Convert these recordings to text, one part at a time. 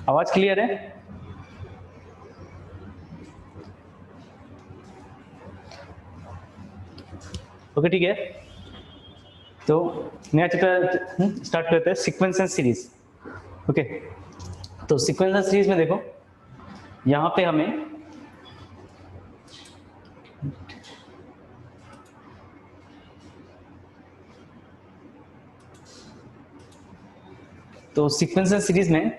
आवाज क्लियर है? ओके ठीक है, तो नया चैप्टर स्टार्ट करते हैं, सीक्वेंस एंड सीरीज। ओके, तो सीक्वेंस एंड सीरीज में देखो, यहाँ पे हमें तो सीक्वेंस एंड सीरीज में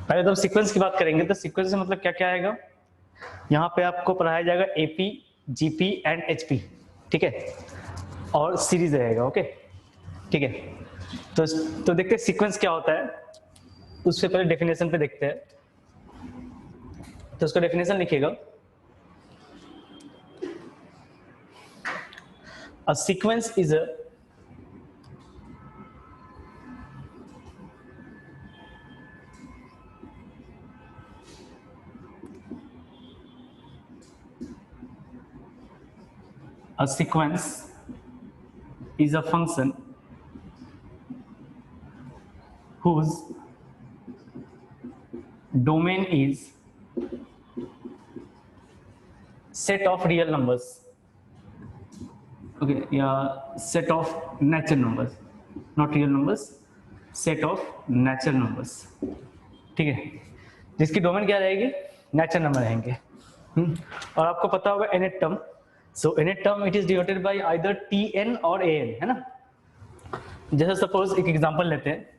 पहले तो सीक्वेंस की बात करेंगे, तो सीक्वेंस से मतलब क्या क्या आएगा। यहाँ पे आपको पढ़ाया जाएगा एपी, जीपी एंड एचपी, ठीक है, और सीरीज रहेगा। ओके ठीक है, तो देखते हैं सीक्वेंस क्या होता है। उससे पहले डेफिनेशन पे देखते हैं, तो उसका डेफिनेशन लिखिएगा। A sequence is a sequence is a function whose domain is set of real numbers, okay, yeah, set of natural numbers, not real numbers, set of natural numbers, ठीक है, जिसकी डोमेन क्या रहेगी, नेचुरल नंबर रहेंगे। और आपको पता होगा nth term, so nth term it is denoted bye either tn और an, है ना। जैसे सपोज एक एग्जांपल लेते हैं,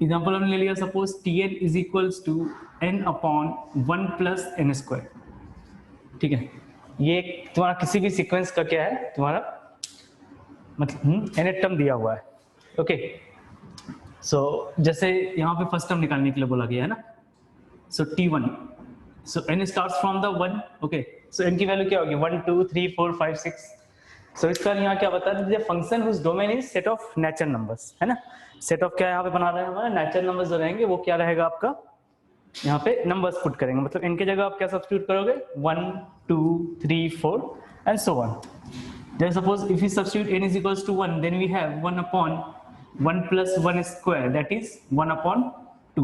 एग्जाम्पल हमने ले लिया, suppose Tn is equals to n upon 1 plus n square, ठीक है। ये तुम्हारा किसी भी सीक्वेंस का क्या है, तुम्हारा मतलब nth टर्म दिया हुआ है। ओके, सो जैसे यहाँ पे फर्स्ट टर्म निकालने के लिए बोला गया है ना, सो T1, so n starts from the 1, okay, so n की वैल्यू क्या होगी 1 2 3 4 5 6। सो इसका यहाँ क्या बता दीजिए, function whose domain is set of natural numbers, है ना। सेट ऑफ क्या यहाँ पे बना रहे हैं हमारा, नेचुरल नंबर्स जो रहेंगे वो क्या रहेगा आपका, यहाँ पे नंबर्स पुट करेंगे, मतलब इनके जगह आप क्या सब्स्टिट्यूट करोगे 1 2 3 4 and so on. Then suppose if we substitute n is equals to 1, then we have 1 upon 1 plus 1 square, that is 1 upon 2.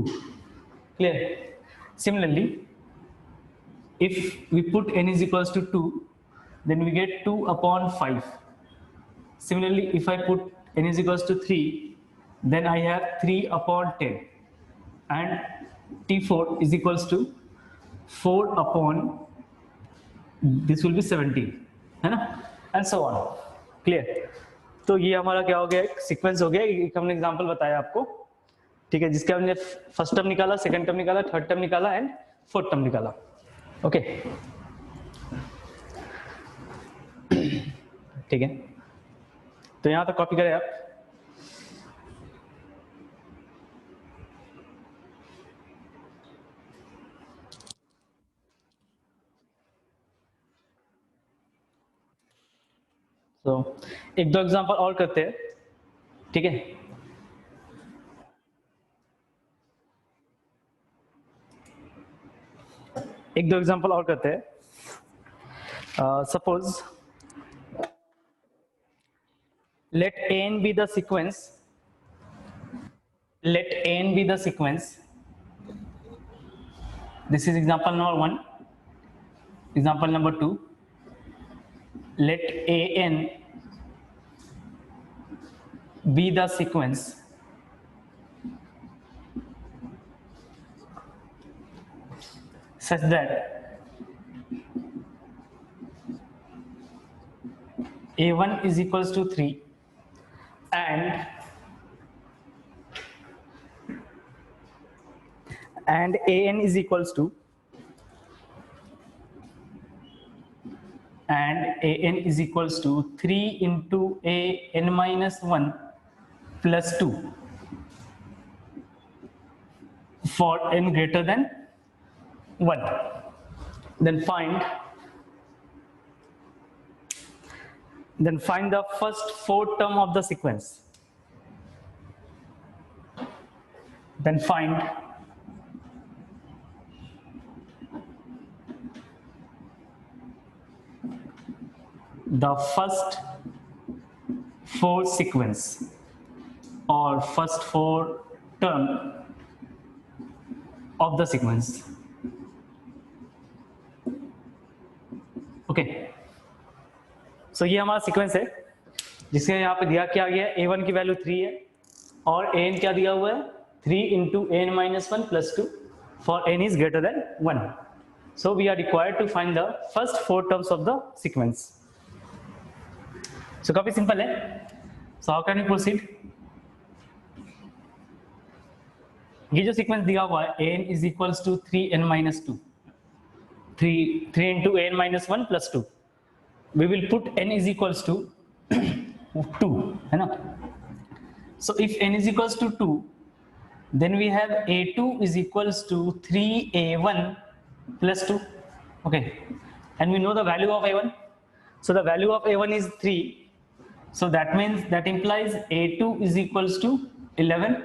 Clear? Similarly, if we put n is equals to 2, then we get 2 upon 5. Similarly, if I put n is equals to 3, then I have 3 upon 10. And T4 is equals to 4 upon, this will be 17, है ना, and so on. Clear? तो ये हमारा क्या हो गया, एक sequence हो गया, एक हमने एग्जांपल बताया आपको, ठीक है, जिसके हमने फर्स्ट टर्म निकाला, सेकंड टर्म निकाला, थर्ड टर्म निकाला एंड फोर्थ टर्म निकाला। ओके ठीक है, तो यहां तक कॉपी करें आप। तो एक दो एग्जांपल और करते हैं, ठीक है। एक दो एग्जांपल और करते हैं। Suppose let n be the sequence, let n be the sequence, this is example number 1. Example number 2, let an be the sequence such that a1 is equals to 3 and an is equals to and an is equals to 3 into a n minus 1 plus 2 for n greater than 1. Then find the first fourth term of the sequence. Then find the first 4 sequence or first 4 term of the sequence. Okay, so ये हमारा sequence है जिसके यहाँ पे दिया क्या गया है, a1 की वैल्यू 3 है और an क्या दिया हुआ है 3 into an minus 1 plus 2 for n is greater than 1. So we are required to find the first 4 terms of the sequence. So काफी सिंपल है. So how can we proceed? ये जो सीक्वेंस दिया हुआ है an is equals to 3n minus 2, 3 into an minus 1 plus 2. We will put n is equals to 2, है ना. So if n is equals to 2, then we have a2 is equals to 3a1 plus 2. Okay, and we know the value of a1. So the value of a1 is 3. So that means that implies a2 is equals to 11.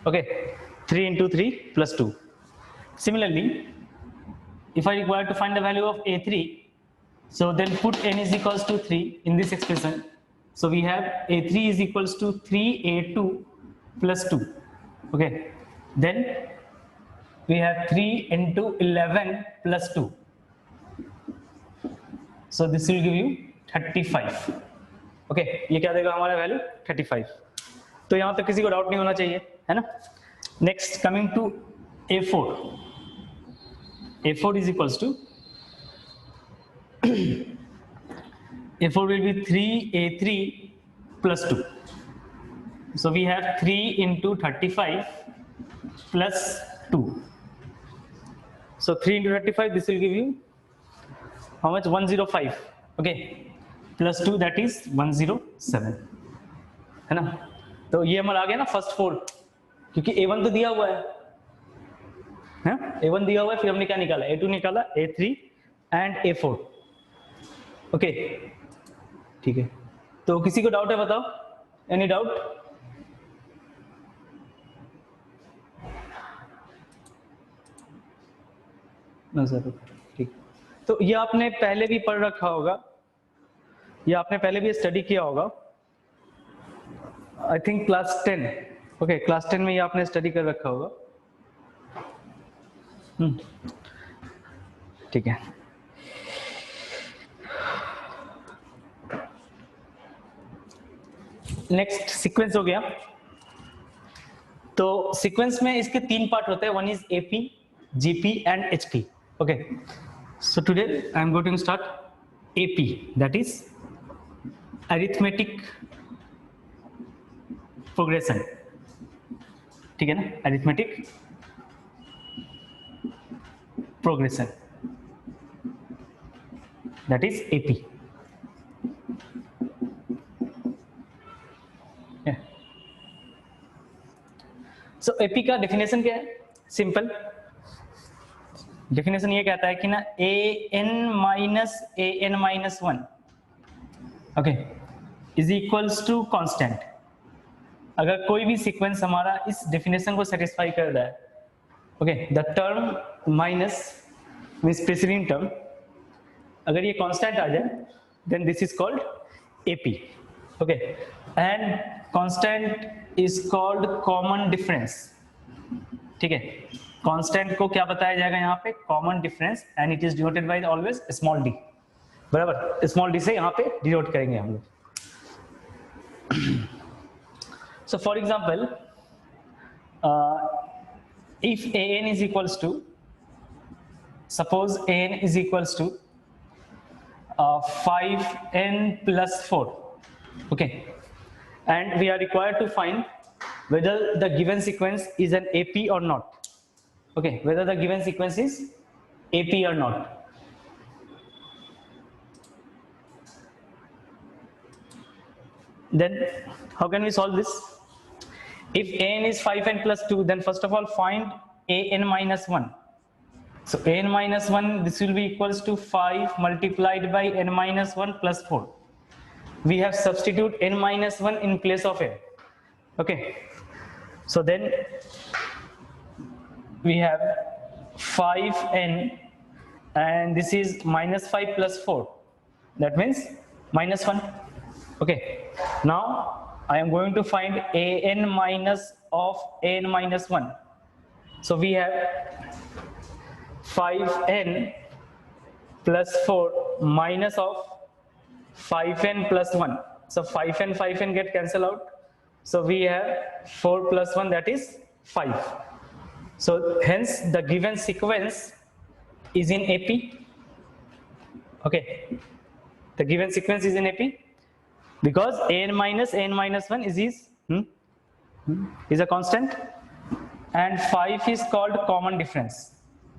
Okay, 3 into 3 plus 2. Similarly, if I require to find the value of a3, so then put n is equals to 3 in this expression. So we have a3 is equals to 3a2 plus 2. Okay, then we have 3 into 11 plus 2. So this will give you 35. Okay, ये क्या देगा हमारा value 35. तो यहाँ तक किसी को doubt नहीं होना चाहिए, है ना. Next coming to a4. a4 is equals to a4 will be 3a3 plus 2. So we have 3 into 35 plus 2. So 3 into 35, this will give you how much? 105. Okay, plus 2, that is 107, है ना. तो ये हमारा आ गया ना फर्स्ट 4, क्योंकि a1 तो दिया हुआ है, a1 दिया हुआ है, फिर हमने क्या निकाला, a2 निकाला, a3 एंड a4. ओके, ठीक है. तो किसी को डाउट है बताओ, एनी डाउट? ना सर, ठीक. तो ये आपने पहले भी पढ़ रखा होगा, ये आपने पहले भी स्टडी किया होगा, I think class 10. Okay, class 10 में ये आपने स्टडी कर रखा होगा. ठीक है. नेक्स्ट सीक्वेंस हो गया. तो सीक्वेंस में इसके 3 पार्ट होते हैं, one is AP, GP and HP. Okay, so today I am going to start AP, that is arithmetic progression. ठीक है ना, arithmetic progression, that is AP. So AP का डेफिनेशन क्या है? सिंपल डेफिनेशन ये कहता है कि ना an minus 1 okay is equals to constant. अगर कोई भी सीक्वेंस हमारा इस डेफिनेशन को सेटिस्फाई कर रहा है, okay, the term minus means preceding term, अगर ये कांस्टेंट आ जाए then this is called AP. Okay, and constant is called common difference. ठीक है, कांस्टेंट को क्या बताया जाएगा यहाँ पे? Common difference, and it is denoted by always small d. बराबर, स्मॉल डी से यहाँ पे डिनोट करेंगे हम लोग. So for example, if an is equals to, suppose an is equals to 5n plus 4, okay, and we are required to find whether the given sequence is an AP or not. Okay, whether the given sequence is AP or not. Then how can we solve this? If an is 5n plus 2, then first of all find an minus 1. So an minus 1, this will be equals to 5 multiplied by n minus 1 plus 4. We have substitute n minus 1 in place of n. Okay, so then we have 5n and this is minus 5 plus 4. That means -1. Okay, now I am going to find an minus of an minus 1. So we have 5n plus 4 minus of 5n plus 1. So 5n get cancelled out. So we have 4 plus 1, that is 5. So hence the given sequence is in AP. Okay, the given sequence is in AP because an minus 1 is a constant, and 5 is called common difference.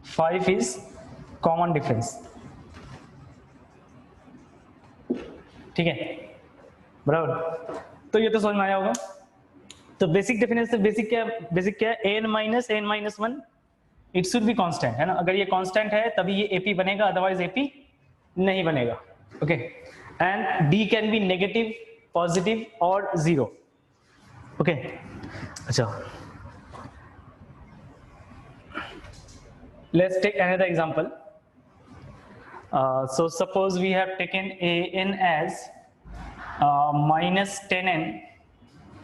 5 is common difference. ठीक है, बराबर. तो ये तो समझ में आया होगा. तो बेसिक डेफिनेशन, बेसिक क्या है, an minus 1 it should be constant, है ना. अगर ये कांस्टेंट है तभी ये AP बनेगा, अदरवाइज AP नहीं बनेगा. Okay, and D can be negative, positive और 0. ओके, अच्छा, let's take another example. So suppose we have taken an as minus 10n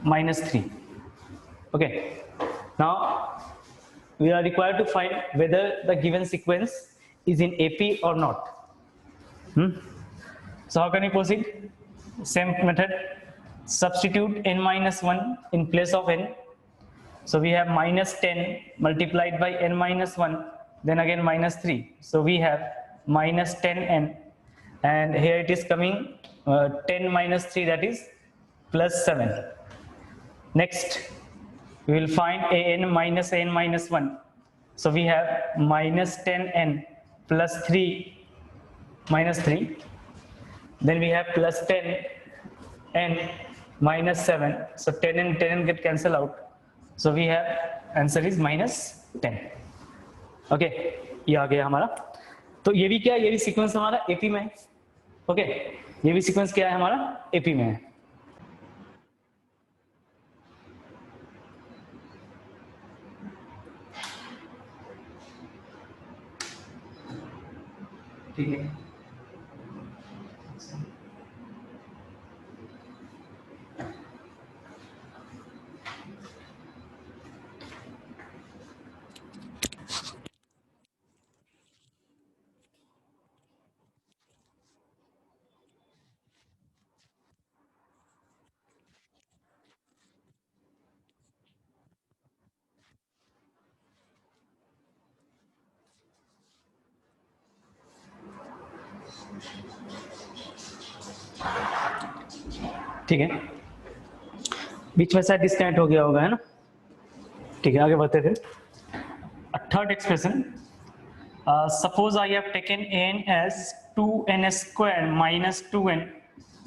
minus 3. Okay, now we are required to find whether the given sequence is in AP or not. So how can we proceed? Same method, substitute n minus 1 in place of n. So we have minus 10 multiplied by n minus 1, then again minus 3. So we have minus 10n, and here it is coming 10 minus 3, that is plus 7. Next, we will find an minus 1. So we have minus 10n plus 3 minus 3. Then we have plus 10n minus 7. So 10 and 10 get cancelled out. So we have answer is minus 10. Okay, ये आ गया हमारा. तो ये भी क्या है, ये भी सीक्वेंस हमारा AP में है. ओके, ये भी सीक्वेंस क्या है हमारा, AP में है. ठीक है, ठीक है, बीच में शायद डिस्कनेक्ट हो गया होगा, है ना. ठीक है, आगे बढ़ते थे. Third expression, suppose I have taken n as 2n square minus 2n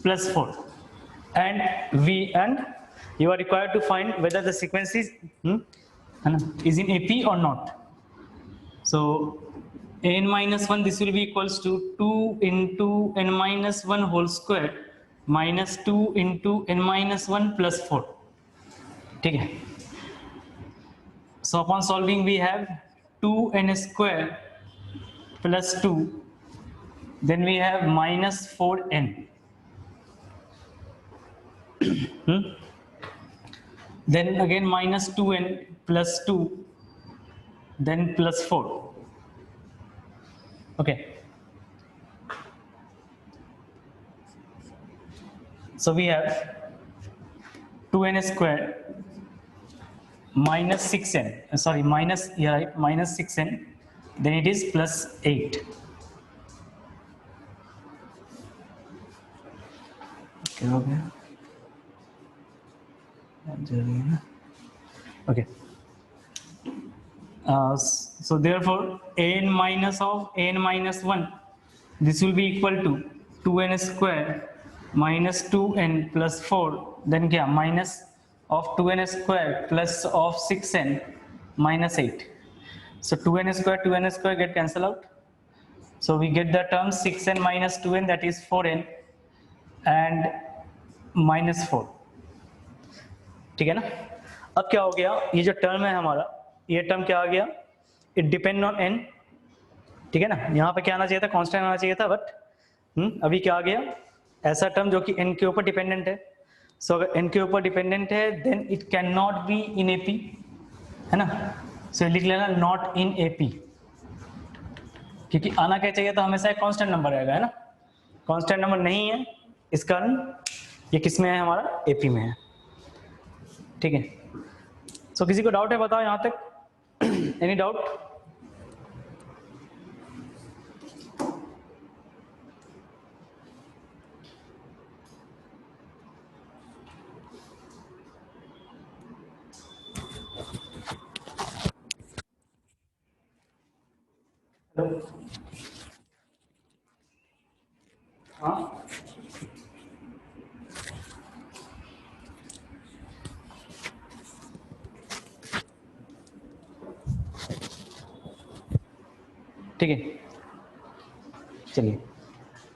plus 4, and you are required to find whether the sequence is is in AP or not. So n minus 1, this will be equals to 2 into n minus 1 whole square minus 2 into n minus 1 plus 4. ठीक है. So upon solving we have 2n square plus 2, then we have minus 4n. Then again minus 2n plus 2, then plus 4. Okay, so we have 2n square minus 6n, sorry, minus, yeah, right, minus 6n, then it is plus 8. Okay, हो गया. Okay, so therefore n minus of n minus 1, this will be equal to 2n square minus 2n plus 4, then क्या, minus of 2n square plus of 6n minus 8. So 2n square get cancel out. So we get the term 6n minus 2n, that is 4n and minus 4. ठीक है ना. अब क्या हो गया, ये जो टर्म है हमारा, ये टर्म क्या आ गया, इट डिपेंड ऑन n. ठीक है ना. यहाँ पे क्या आना चाहिए था, कांस्टेंट आना चाहिए था, बट अभी क्या आ गया, ऐसा टर्म जो कि n के ऊपर डिपेंडेंट है। सो अगर n के ऊपर डिपेंडेंट है then it can not be in AP, है ना। सो लिख लेना नॉट इन AP, क्योंकि आना क्या चाहिए तो हमेशा एक कांस्टेंट नंबर आएगा, है ना। कांस्टेंट नंबर नहीं है, इस कारण ये किस में है, हमारा AP में है, ठीक है। सो किसी को डाउट है बताओ यहाँ तक, एनी डाउट? हाँ ठीक है, चलिए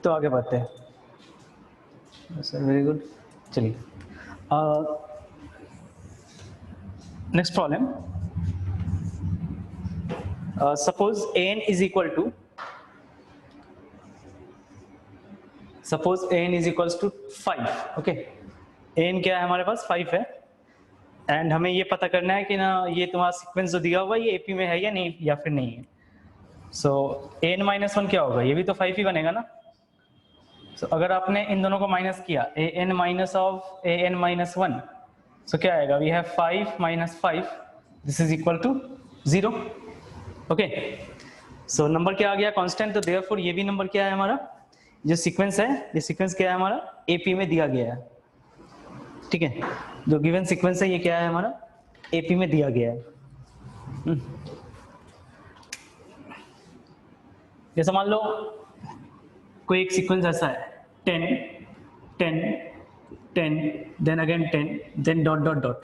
तो आगे बढ़ते हैं सर। वेरी गुड, चलिए next problem. Suppose an is equal to, suppose an is equal to 5, okay. an क्या है हमारे पास 5 है, एंड हमें ये पता करना है कि ना ये तुम्हारा सीक्वेंस जो दिया हुआ है ये AP में है या नहीं, या फिर नहीं है। सो an माइनस 1 क्या होगा, ये भी तो 5 ही बनेगा ना। सो अगर आपने इन दोनों को माइनस किया, an minus of an minus 1, so क्या आएगा, we have 5 minus 5, this is equal to 0, okay. So number क्या आ गया, कांस्टेंट, तो देयरफॉर ये भी नंबर क्या है हमारा, जो सीक्वेंस है, ये सीक्वेंस क्या है हमारा, AP में दिया गया है, ठीक है। जो गिवन सीक्वेंस है ये क्या है हमारा, AP में दिया गया है। जैसे मान लो कोई एक सीक्वेंस ऐसा है 10 10 10 then again 10 then dot dot dot,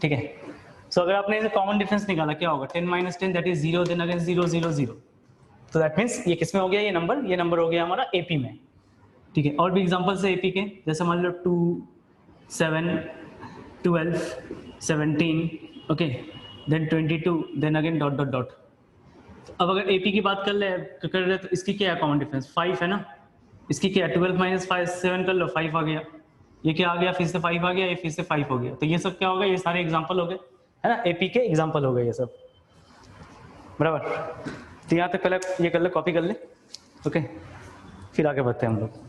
ठीक है। सो अगर आपने इसे कॉमन डिफरेंस निकाला क्या होगा, 10 minus 10 that is 0, then again 0 0 0, तो दैट मीन्स ये किस में हो गया, ये नंबर हो गया हमारा AP में, ठीक है। और भी एग्जांपल्स है AP के, जैसे मान लो 2 7 12 17, okay, then 22, then again dot dot dot. अब अगर AP की बात कर रहे तो इसकी क्या है कॉमन डिफरेंस, 5 है ना। इसकी क्या है, 12 माइनस 5 7 कर लो, 5 आ गया। ये क्या आ गया, फिर से 5 आ गया, ये फिर से 5 हो गया। तो ये सब क्या होगा, ये सारे एग्जांपल हो गए, है ना, AP के एग्जांपल हो गए ये सब, बराबर। तो यहाँ तक पहले ये कर ले, कॉपी कर ले, ओके, फिर आगे बढ़ते हैं हम लोग।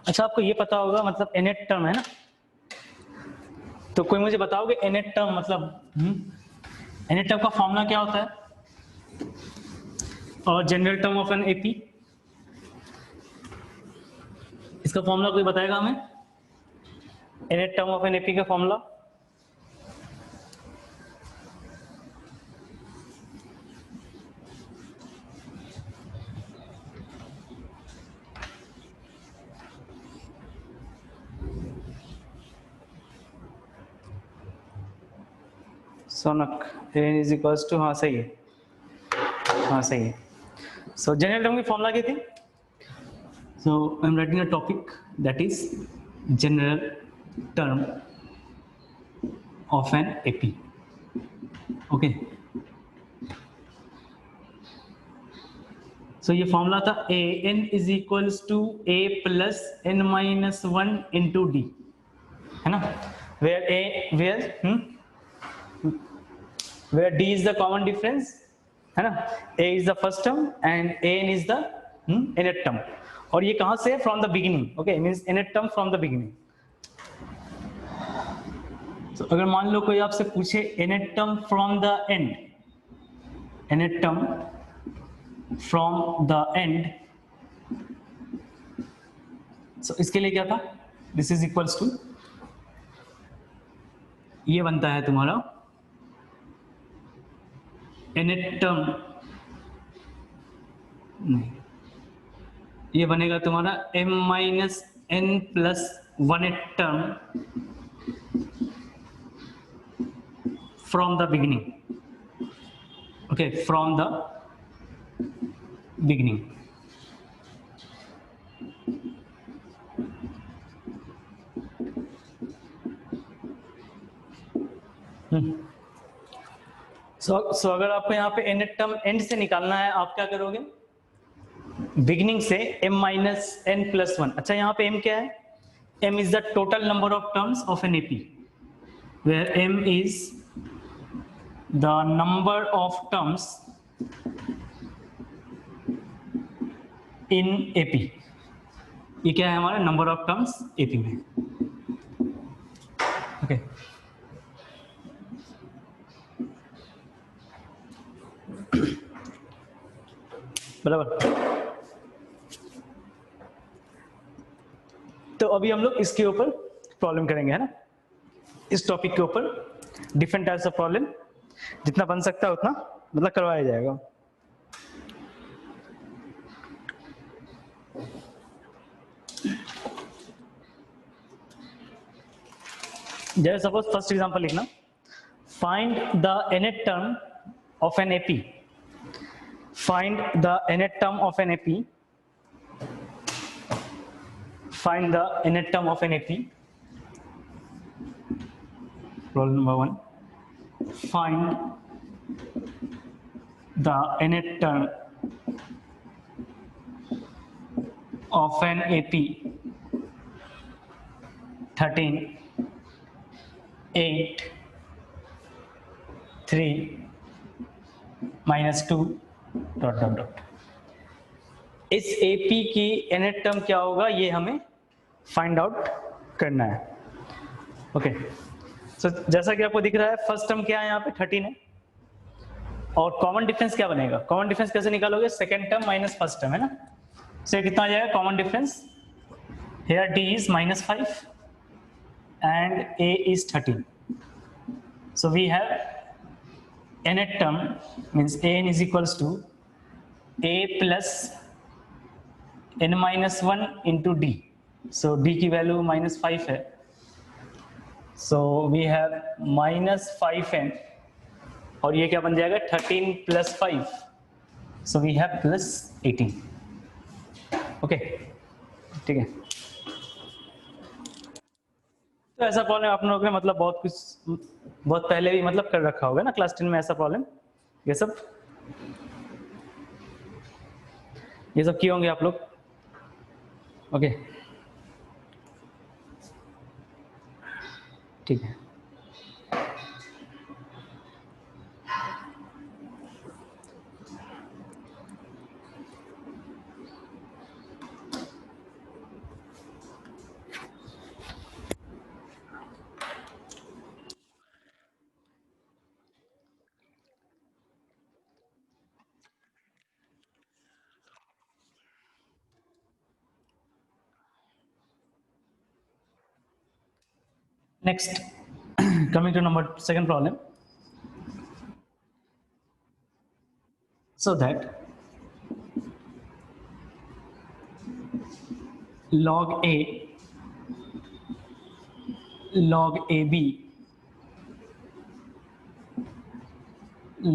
अच्छा, आपको ये पता होगा मतलब nth टर्म है ना, तो कोई मुझे बताओगे nth टर्म मतलब nth टर्म का फॉर्मूला क्या होता है, और general term of an AP, इसका फॉर्मूला कोई बताएगा हमें, nth term of an AP का फॉर्मूला। सोनक n इज इक्वल्स टू, हाँ सही है, हाँ सही है। सो जनरल टर्म की फॉर्मूला क्या थी, so I am writing a topic that is general term of an AP, okay. So ये फॉर्मूला था an is equals to a plus n minus 1 into d, है ना, where d is the common difference, है ना, a is the first term and an is the nth term, और ये कहां से? From the beginning. Okay, means nth term from the beginning. तो अगर मान लो कोई आपसे पूछे nth term from the end, nth term from the end, so इसके लिए क्या था? दिस इज इक्वल्स टू, ये बनता है तुम्हारा nth टर्म, नहीं, ये बनेगा तुम्हारा m minus n plus 1th term from the beginning. Okay, from the beginning. So अगर आपको यहाँ पे nth टर्म एंड से निकालना है, आप क्या करोगे? बिगिनिंग से m माइनस n प्लस 1. अच्छा, यहाँ पे m क्या है? m is the total number of terms of an AP, where m is the number of terms in AP. ये क्या है? हमारा नंबर ऑफ टर्म्स एपी में. ओके, बराबर. तो अभी हम लोग इसके ऊपर प्रॉब्लम करेंगे, है ना? इस टॉपिक के ऊपर डिफरेंट टाइप्स ऑफ प्रॉब्लम, जितना बन सकता है उतना मतलब करवाया जाएगा. जैसे सपोज फर्स्ट एग्जांपल लिखना, find the nth term of an AP. Find the nth term of an AP. Find the nth term of an AP. Problem number 1. Find the nth term of an AP. 13, 8, 3, minus 2. Dot dot dot. इस AP की nth term क्या होगा, ये हमें find out करना है. Okay, सो जैसा कि आपको दिख रहा है, फर्स्ट टर्म क्या है यहाँ पे? 13 है. और कॉमन डिफरेंस क्या बनेगा? कॉमन डिफरेंस कैसे निकालोगे? Second term minus first term, है ना? सो कितना आ जाएगा common difference? Here d is -5 and a is 13. So we have nth term means an is equals to a plus n minus 1 into d. So d की value -5 है. So we have -5n, और ये क्या बन जाएगा? 13 plus 5. So we have plus 18. Okay, ठीक है. तो ऐसा प्रॉब्लम आप लोगों ने मतलब बहुत पहले भी मतलब कर रखा होगा ना, क्लास 10 में ऐसा प्रॉब्लम, ये सब किए होंगे आप लोग. ओके, ठीक है. Next, coming to second problem. So that log A, log AB,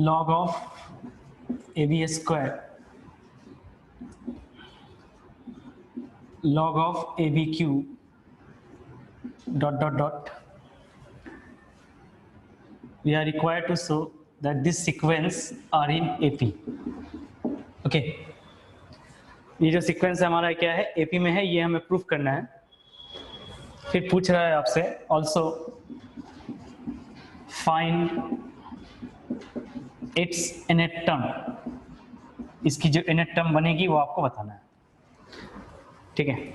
log of AB square, log of AB cube, dot dot dot. We are required to show that this sequence are in AP. Okay, ये जो sequence हमारा क्या है? AP में है, ये हमें proof करना है. फिर पूछ रहा है आपसे also find its nth term. इसकी जो इनर टर्म बनेगी वो आपको बताना है, ठीक है।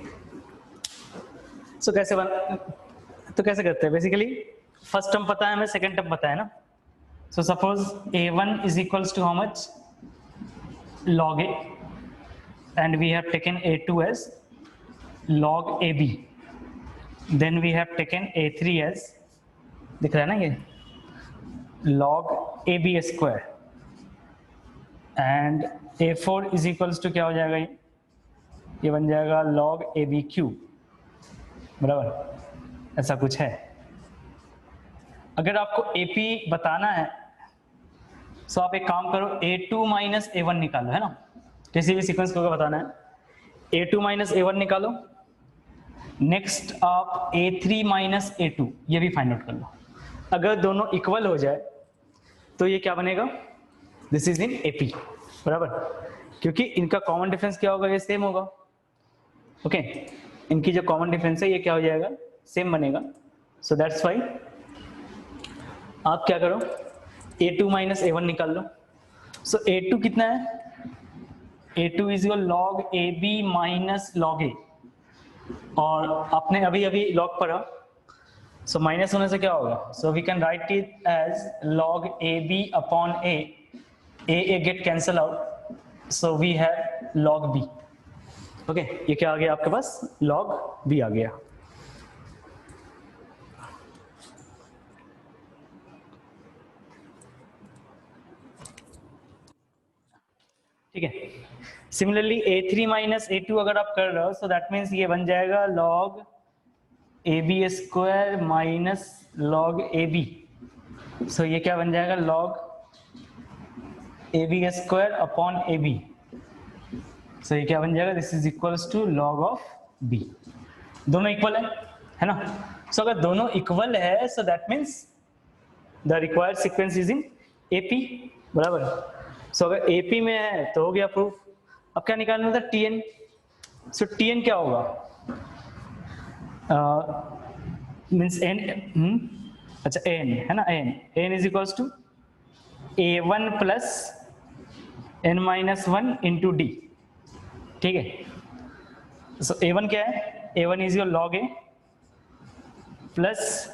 सो कैसे करते हैं, बेसिकली फर्स्ट टर्म पता है हमें, सेकंड टर्म पता है ना। So suppose a1 is equals to how much, log a, and we have taken a2 as log ab, then we have taken a3 as, दिख रहा है ना ये, log ab square, and a4 is equals to क्या हो जाएगा, ये बन जाएगा log ab क्यूब, बराबर, ऐसा कुछ है। अगर आपको AP बताना है तो आप एक काम करो, A2 माइनस A1 निकालो, है ना, किसी भी सीक्वेंस को बताना है, A2 माइनस A1 निकालो, नेक्स्ट आप A3 माइनस A2 ये भी फाइंड आउट कर लो। अगर दोनों इक्वल हो जाए तो ये क्या बनेगा, दिस इज इन AP, बराबर, क्योंकि इनका कॉमन डिफरेंस क्या होगा, ये सेम होगा, ओके, इनकी जो कॉमन डिफरेंस है ये क्या हो जाएगा, सेम बनेगा। सो दैट्स वाई आप क्या करो, A2 माइनस A1 निकाल लो। सो A2 कितना है, A2 is your log AB minus log A, और आपने अभी अभी log पढ़ा, सो माइनस होने से क्या होगा, so we can write it as log AB upon A get cancel out, so we have log B, okay, ये क्या आ गया आपके पास, log B आ गया। ठीक है, सिमिलरली A3 माइनस A2 अगर आप कर रहे हो, सो दैट मीन्स ये बन जाएगा log AB square minus log AB, so ये क्या बन जाएगा, log AB square upon AB, so ये क्या बन जाएगा, this is equals to log of B। दोनों इक्वल है ना, सो अगर दोनों इक्वल है, so that means the required sequence is in AP, बराबर। सो अगर AP में है तो हो गया प्रूफ। अब क्या निकालना था, TN। सो TN क्या होगा, मीन्स N, अच्छा N है ना, N is equals to A1 plus N minus 1 into D, ठीक है। सो A1 क्या है, A1 is your log A plus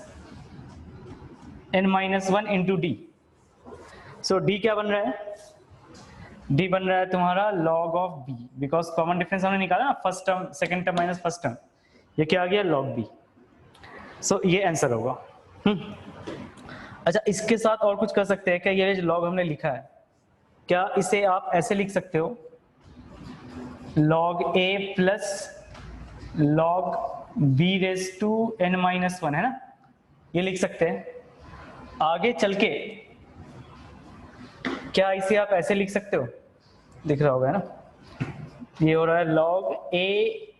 N minus 1 into D। So D क्या बन रहा है, D बन रहा है तुम्हारा log of B, because common difference हमने निकाला ना, first term second term minus first term, ये क्या आ गया, log B। सो ये आंसर होगा। अच्छा, इसके साथ और कुछ कर सकते हैं क्या, ये जो log हमने लिखा है, क्या इसे आप ऐसे लिख सकते हो, log A plus log B raise to N minus 1, है ना, ये लिख सकते हैं। आगे चल के क्या इसे आप ऐसे लिख सकते हो, दिख रहा होगा ना, ये हो रहा है log A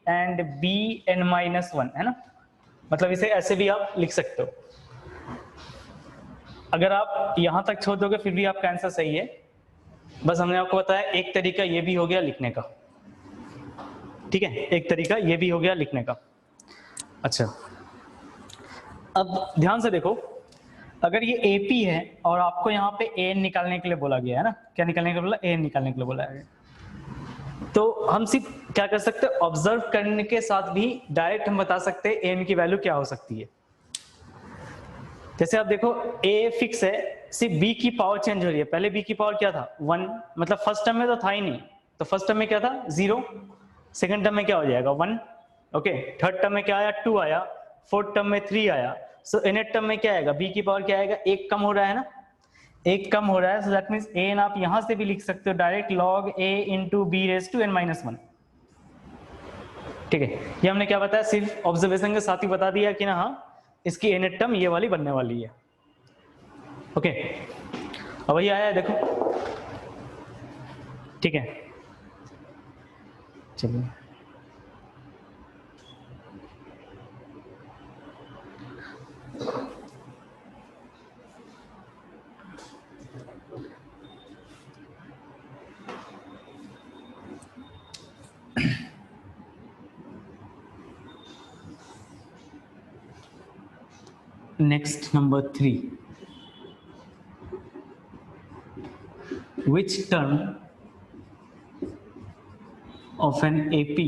and B N minus 1, है ना, मतलब इसे ऐसे भी आप लिख सकते हो। अगर आप यहां तक छोड़ दोगे फिर भी आपका आंसर सही है, बस हमने आपको बताया एक तरीका ये भी हो गया लिखने का, ठीक है, एक तरीका ये भी हो गया लिखने का। अच्छा, अब ध्यान से देखो, अगर ये AP है और आपको यहाँ पे AN निकालने के लिए बोला गया है ना, क्या निकालने के लिए बोला, AN निकालने के लिए बोला है, तो हम सिर्फ क्या कर सकते हैं, ऑब्जर्व करने के साथ भी डायरेक्ट हम बता सकते हैं AN की वैल्यू क्या हो सकती है। जैसे आप देखो A फिक्स है, सिर्फ B की पावर चेंज हो रही है, पहले B की पावर क्या था 1, मतलब फर्स्ट टर्म में तो था ही नहीं, तो फर्स्ट टर्म में क्या था 0, सेकंड टर्म में क्या हो जाएगा 1, ओके, थर्ड टर्म में क्या आया 2 आया, फोर्थ टर्म में 3 आया, सो nth टर्म में क्या आएगा, B की पावर क्या आएगा, एक कम हो रहा है ना, एक कम हो रहा है, सो दैट मींस AN आप यहां से भी लिख सकते हो direct log A into B raise to N minus 1, ठीक है। ये हमने क्या बताया, सिर्फ ऑब्जर्वेशन के साथ ही बता दिया कि ना हाँ इसकी nth टर्म ये वाली बनने वाली है, ओके। अब वही आया है देखो, ठीक है, चलिए next number 3, which term of an AP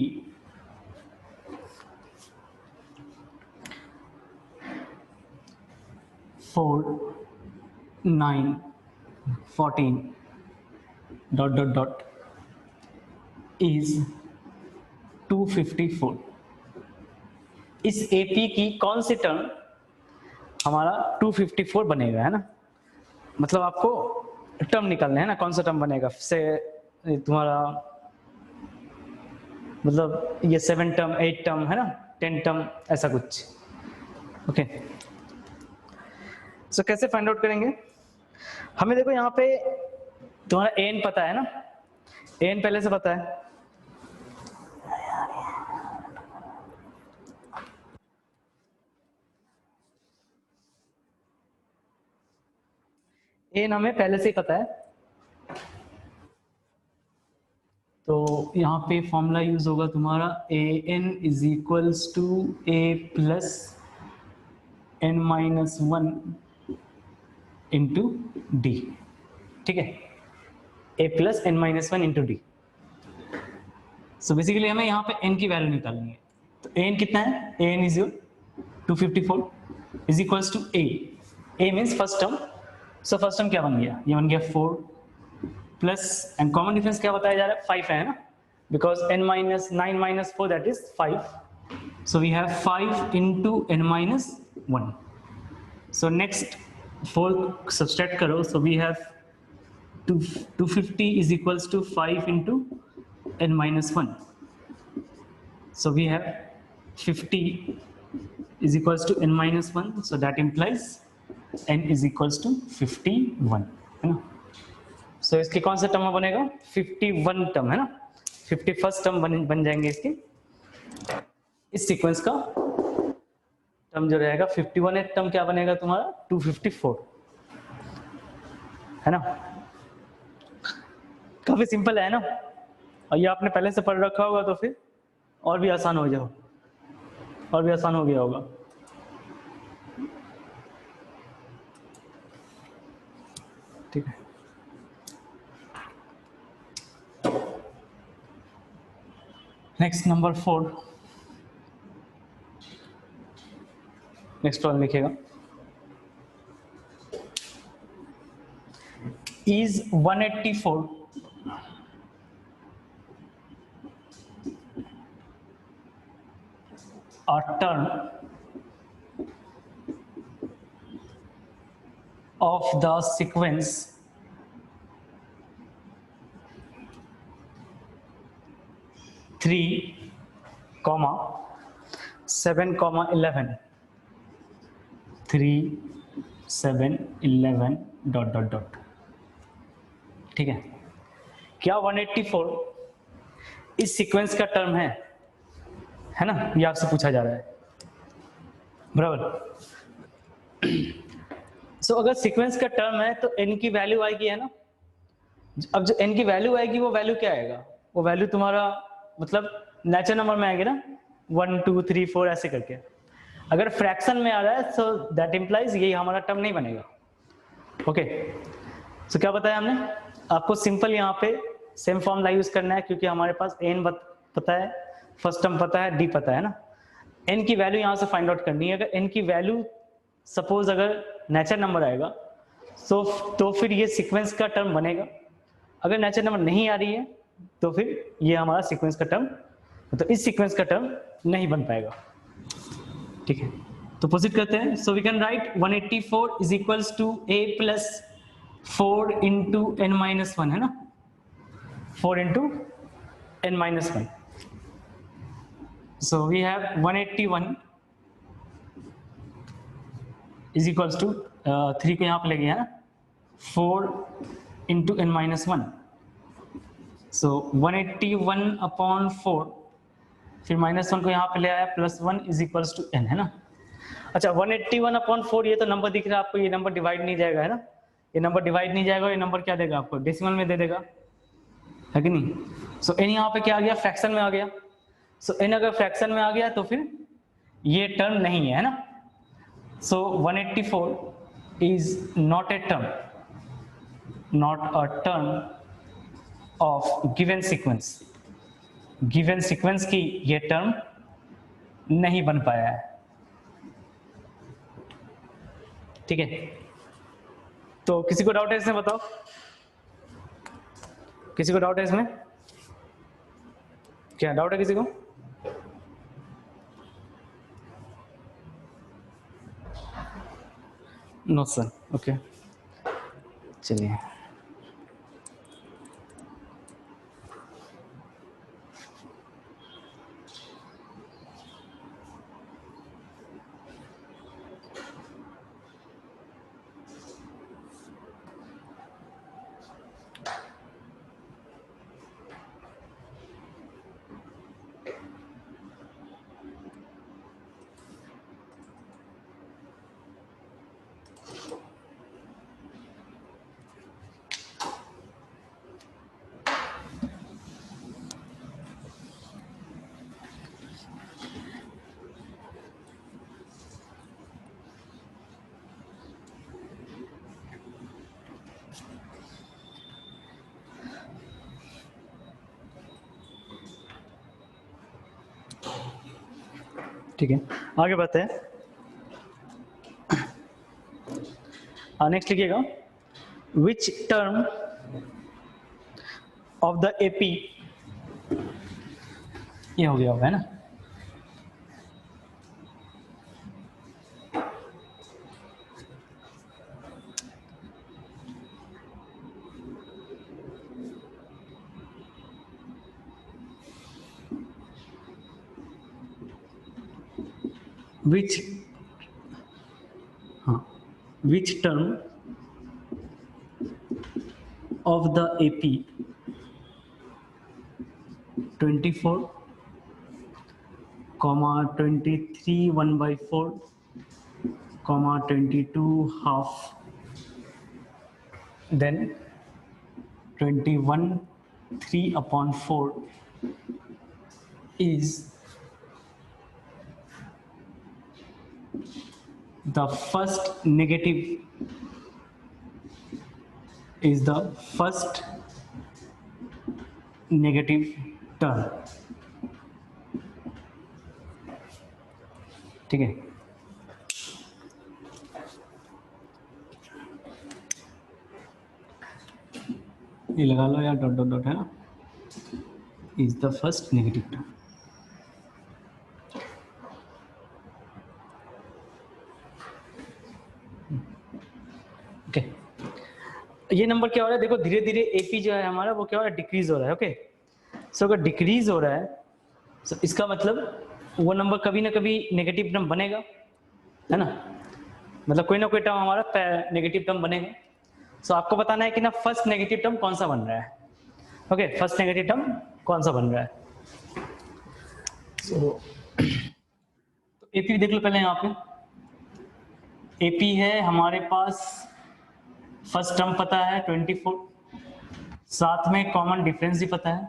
for 9 14 ... is 254। इस AP की कौन सी टर्म हमारा 254 बनेगा, है ना? मतलब आपको टर्म निकालना है ना, कौन सा टर्म बनेगा से तुम्हारा, मतलब ये 7 टर्म 8 टर्म है ना, 10 टर्म ऐसा कुछ। ओके, सो कैसे फाइंड आउट करेंगे? हमें देखो यहाँ पे तुम्हारा an पता है ना, an पहले से पता है। an हमें पहले से ही पता है, तो यहाँ पे फॉर्मूला यूज होगा तुम्हारा an is equals to a plus n-1 into d. ठीक है, a plus n-1 into d. So basically हमें यहाँ पे n की वैल्यू निकालनी है। तो an कितना है? an is your 254 is equals to a means first term. So first term क्या बन गया? ये बन गया 4 प्लस, एंड कॉमन डिफरेंस क्या बताया जा रहा है? 5 है ना, because n-9 minus 4 that is 5. So we have 5 into n-1. So next 4 subtract करो, so we have 250 is equals to 5 into n-1. So we have 50 is equals to n-1, so that implies n is equals to 51, है ना? So इसकी कौन सा term बनेगा? 51 term, है ना? 51st term बन जाएंगे इसके। इस सीक्वेंस का टर्म जो रहेगा 51 टर्म क्या बनेगा तुम्हारा? 254, है ना? काफी सिंपल है ना, और ये आपने पहले से पढ़ रखा होगा तो फिर और भी आसान हो जाओ, और भी आसान हो गया होगा। ठीक है, नेक्स्ट नंबर 4, नेक्स्ट प्रॉब्लम लिखिएगा। Is 184 a term of the sequence 3, 7, 11, 3, 7, 11 ... ठीक है, क्या 184 इस सीक्वेंस का टर्म है ना? ये आपसे पूछा जा रहा है, बराबर। सो अगर सीक्वेंस का टर्म है तो n की वैल्यू आएगी, है ना? अब जो n की वैल्यू आएगी वो वैल्यू क्या आएगा? वो वैल्यू तुम्हारा मतलब नेचुरल नंबर में आएगी ना, 1 2 3 4 ऐसे करके। अगर फ्रैक्शन में आ रहा है सो दैट इंप्लाइज ये हमारा टर्म नहीं बनेगा। ओके, सो क्या बताया हमने आपको? सिंपल यहाँ पे सेम फॉर्मूला यूज करना है, क्योंकि हमारे पास n पता है, फर्स्ट टर्म पता है, d पता है ना। n की वैल्यू यहाँ से फाइंड आउट करनी है। अगर n की वैल्यू सपोज अगर नेचुरल नंबर आएगा तो फिर ये सीक्वेंस का टर्म बनेगा। अगर नेचुरल नंबर नहीं आ रही है तो फिर ये हमारा सीक्वेंस का टर्म, तो इस सीक्वेंस का टर्म नहीं बन पाएगा। ठीक है, तो प्रोसीड करते हैं। So we can write 184 is equals to a plus 4 into n-1, है ना? 4 into n-1। So we have 181 is equals to 3 को यहाँ पे लगे, है ना? 4 इंटू n-1। सो 181 अपॉन 4, फिर -1 को यहाँ पे ले आया, +1 इज इक्वल्स टू n, है ना? अच्छा, 181 अपॉन 4 ये तो नंबर दिख रहा है आपको, ये नंबर डिवाइड नहीं जाएगा, है ना? ये नंबर डिवाइड नहीं जाएगा, ये नंबर क्या देगा आपको? डेसिमल में दे देगा, है कि नहीं? सो n यहाँ पे क्या आ गया? फ्रैक्शन में आ गया। सो n अगर फ्रैक्शन में आ गया तो फिर ये टर्म नहीं है ना? सो 184 is not a term, not a term of given sequence, given sequence की ये टर्म नहीं बन पाया है। ठीक है, तो किसी को डाउट है इसमें? बताओ, किसी को डाउट है इसमें? क्या डाउट है किसी को? नो सर, ओके, चलिए। ठीक है, आगे बढ़ते हैं। नेक्स्ट लिखिएगा, which term of the AP, ये हो गया होगा है ना, which which term of the AP 24, 23 1/4, 22 half, then 21 3/4 is the first negative, is the first negative term। ठीक है, ये लगा लो यार, डॉट डॉट डॉट है ना, is the first negative term. Okay, ये नंबर क्या हो रहा है? देखो धीरे धीरे एपी जो है हमारा वो क्या हो रहा है? डिक्रीज हो रहा है। ओके, सो अगर डिक्रीज हो रहा है तो इसका मतलब वो नंबर कभी ना कभी नेगेटिव टर्म बनेगा, है ना, मतलब कोई ना कोई टर्म हमारा नेगेटिव टर्म बनेगा। सो आपको बताना है कि ना फर्स्ट नेगेटिव टर्म कौन सा बन रहा है। ओके, फर्स्ट नेगेटिव टर्म कौन सा बन रहा है। तो एपी देख लो पहले, यहाँ पे एपी है हमारे पास, फर्स्ट टर्म पता है 24, साथ में कॉमन डिफरेंस भी पता है।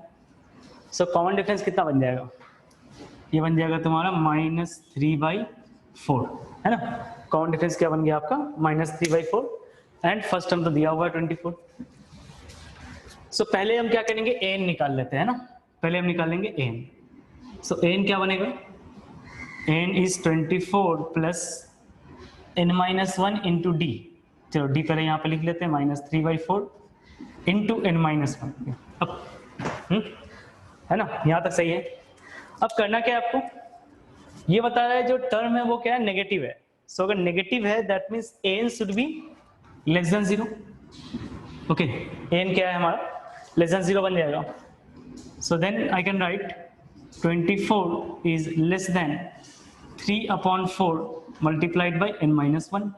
सो कॉमन डिफरेंस कितना बन जाएगा? ये बन जाएगा तुम्हारा -3/4, है ना। कॉमन डिफरेंस क्या बन गया आपका? -3/4, एंड फर्स्ट टर्म तो दिया हुआ है 24। सो पहले हम क्या करेंगे? एन निकाल लेते हैं ना, पहले हम निकालेंगे एन। सो एन क्या बनेगा? N is 24 plus n-1 into d. चलो डी पहले यहाँ पे लिख लेते हैं, -3/4 इंटू n-1। अब है ना, यहाँ तक सही है। अब करना क्या है आपको? ये बता रहा है जो टर्म है वो क्या है? नेगेटिव है। सो अगर नेगेटिव है that means n should be less than 0। Okay, n क्या है हमारा? लेस देन 0 बन जाएगा। So then I can write 24 is less than 3/4 multiplied by n-1।